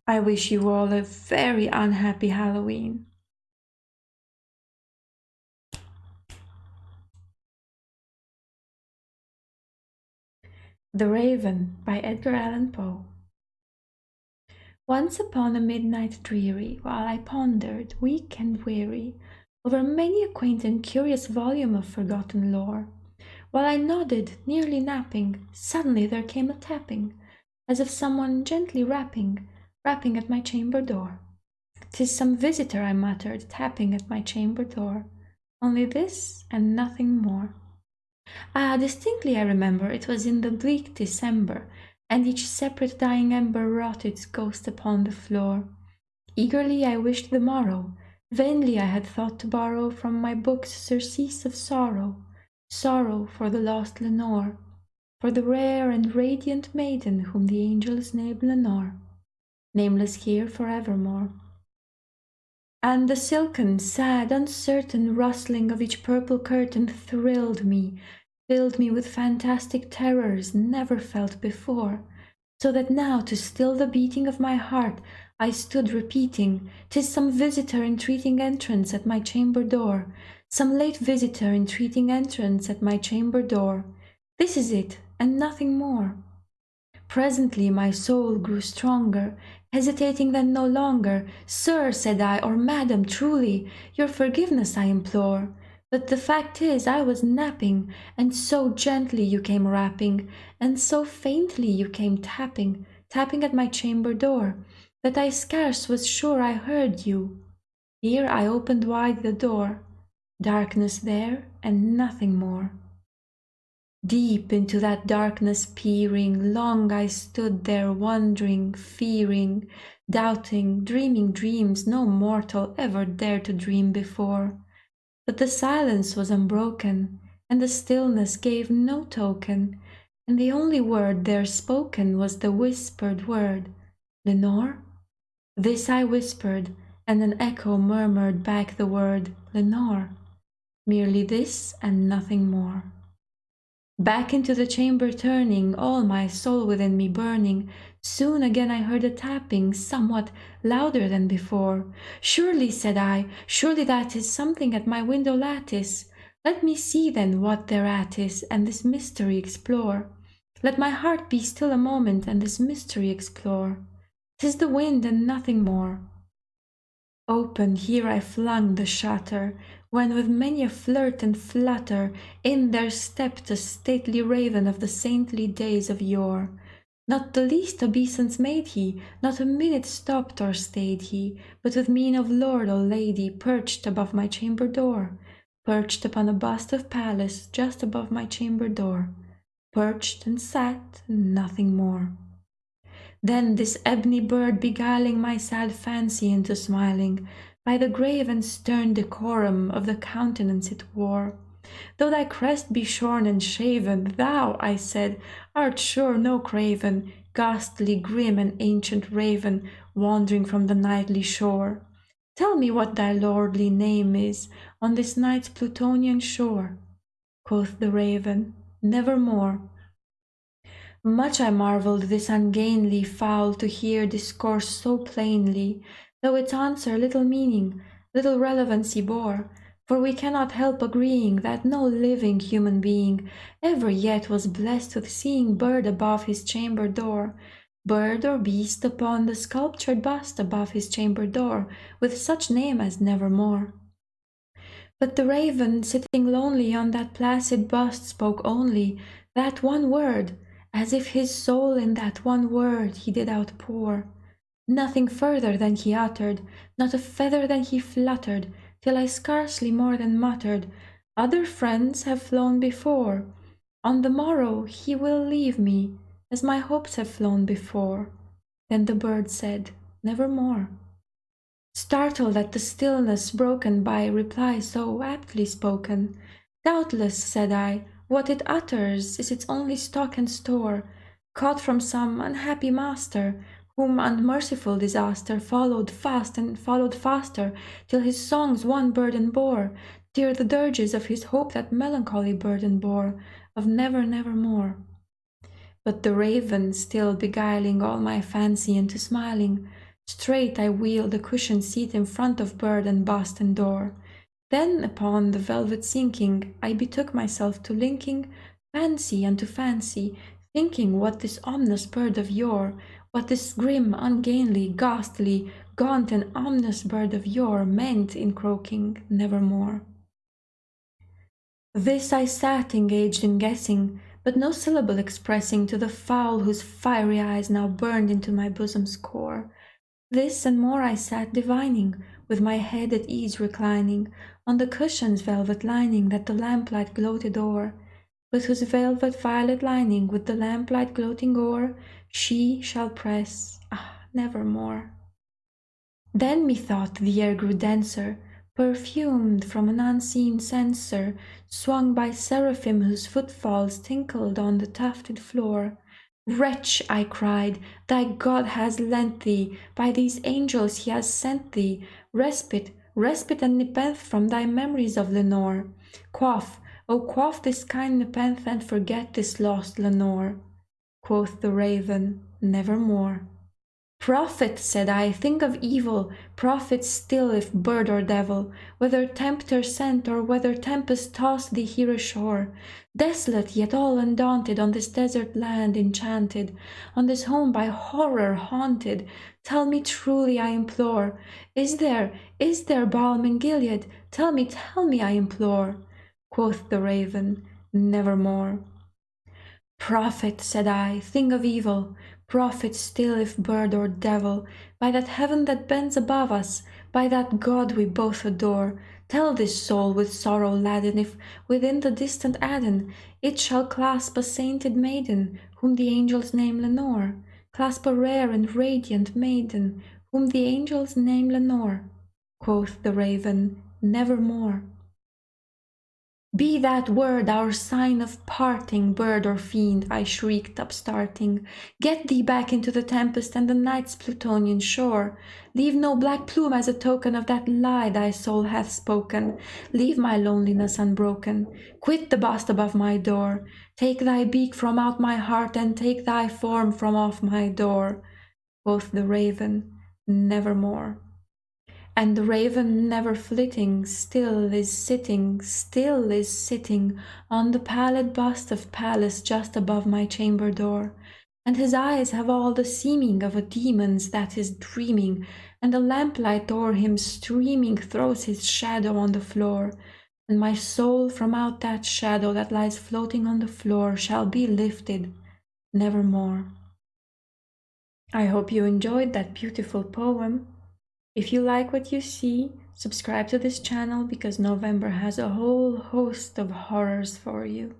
I wish you all a very unhappy Halloween. The Raven by Edgar Allan Poe. Once upon a midnight dreary, while I pondered, weak and weary, over many a quaint and curious volume of forgotten lore, while I nodded, nearly napping, suddenly there came a tapping, as of someone gently rapping at my chamber door. "'Tis some visitor," I muttered, tapping at my chamber door. Only this and nothing more. Ah, distinctly I remember it was in the bleak December, and each separate dying ember wrought its ghost upon the floor. Eagerly I wished the morrow, vainly I had thought to borrow from my books surcease of sorrow, sorrow for the lost Lenore, for the rare and radiant maiden whom the angels name Lenore, nameless here forevermore. And the silken, sad, uncertain rustling of each purple curtain thrilled me, filled me with fantastic terrors never felt before, so that now to still the beating of my heart I stood repeating, "'Tis some visitor entreating entrance at my chamber door, some late visitor entreating entrance at my chamber door. This is it, and nothing more." Presently my soul grew stronger, hesitating then no longer. "Sir," said I, "or madam, truly, your forgiveness I implore. But the fact is I was napping, and so gently you came rapping, and so faintly you came tapping at my chamber door, that I scarce was sure I heard you." Here I opened wide the door. Darkness there, and nothing more. Deep into that darkness peering, long I stood there wondering, fearing, doubting, dreaming dreams no mortal ever dared to dream before. But the silence was unbroken, and the stillness gave no token, and the only word there spoken was the whispered word, "Lenore?" This I whispered, and an echo murmured back the word, "Lenore." Merely this and nothing more. Back into the chamber turning, all my soul within me burning, soon again I heard a tapping, somewhat louder than before. "Surely," said I, "surely that is something at my window lattice. Let me see then what thereat is, and this mystery explore. Let my heart be still a moment, and this mystery explore. 'Tis the wind and nothing more." Open here I flung the shutter, when with many a flirt and flutter in there stepped a stately raven of the saintly days of yore. Not the least obeisance made he, not a minute stopped or stayed he, but with mien of lord or lady perched above my chamber door, perched upon a bust of Pallas just above my chamber door, perched and sat and nothing more. Then this ebony bird beguiling my sad fancy into smiling, by the grave and stern decorum of the countenance it wore. "Though thy crest be shorn and shaven, thou," I said, "art sure no craven, ghastly, grim, and ancient raven, wandering from the nightly shore. Tell me what thy lordly name is on this night's Plutonian shore." Quoth the raven, "Nevermore." Much I marvelled this ungainly fowl to hear discourse so plainly, though its answer little meaning, little relevancy bore, for we cannot help agreeing that no living human being ever yet was blessed with seeing bird above his chamber door, bird or beast upon the sculptured bust above his chamber door, with such name as Nevermore. But the raven, sitting lonely on that placid bust, spoke only that one word, as if his soul in that one word he did outpour. Nothing further than he uttered, not a feather than he fluttered, till I scarcely more than muttered, "Other friends have flown before. On the morrow he will leave me, as my hopes have flown before." Then the bird said, "Nevermore." Startled at the stillness broken by reply so aptly spoken, "Doubtless," said I, "what it utters is its only stock and store, caught from some unhappy master, whom unmerciful disaster followed fast and followed faster, till his songs one burden bore, till the dirges of his hope that melancholy burden bore, of never, nevermore." But the raven, still beguiling all my fancy into smiling, Straight I wheeled the cushioned seat in front of bird and bust and door. Then upon the velvet sinking, I betook myself to linking fancy unto fancy, thinking what this ominous bird of yore, what this grim, ungainly, ghastly, gaunt and ominous bird of yore meant in croaking nevermore. This I sat engaged in guessing, but no syllable expressing to the fowl whose fiery eyes now burned into my bosom's core. This and more I sat divining, with my head at ease reclining on the cushion's velvet lining that the lamplight gloated o'er, but whose velvet violet lining with the lamplight gloating o'er she shall press, nevermore. Then methought the air grew denser, perfumed from an unseen censer, swung by seraphim whose footfalls tinkled on the tufted floor. Wretch, I cried, thy God has lent thee, by these angels he has sent thee, respite, respite and nepenthe from thy memories of Lenore. Quaff, oh quaff this kind nepenthe and forget this lost Lenore. Quoth the raven, nevermore. Prophet, said I, think of evil, prophet still if bird or devil, whether tempter sent or whether tempest tossed thee here ashore, desolate yet all undaunted on this desert land enchanted, on this home by horror haunted, tell me truly I implore, is there balm in Gilead? Tell me, I implore. Quoth the raven, nevermore. Prophet, said I, thing of evil, prophet still if bird or devil, by that heaven that bends above us, by that God we both adore, tell this soul with sorrow laden if within the distant Aden it shall clasp a sainted maiden, whom the angels name Lenore, clasp a rare and radiant maiden, whom the angels name Lenore. Quoth the raven, nevermore. Be that word our sign of parting, bird or fiend, I shrieked, upstarting. Get thee back into the tempest and the night's Plutonian shore. Leave no black plume as a token of that lie thy soul hath spoken. Leave my loneliness unbroken. Quit the bust above my door. Take thy beak from out my heart and take thy form from off my door. Quoth the raven, nevermore. And the raven never flitting, still is sitting on the pallid bust of Pallas just above my chamber door. And his eyes have all the seeming of a demon's that is dreaming, and the lamplight o'er him streaming throws his shadow on the floor. And my soul from out that shadow that lies floating on the floor shall be lifted nevermore. I hope you enjoyed that beautiful poem. If you like what you see, subscribe to this channel because November has a whole host of horrors for you.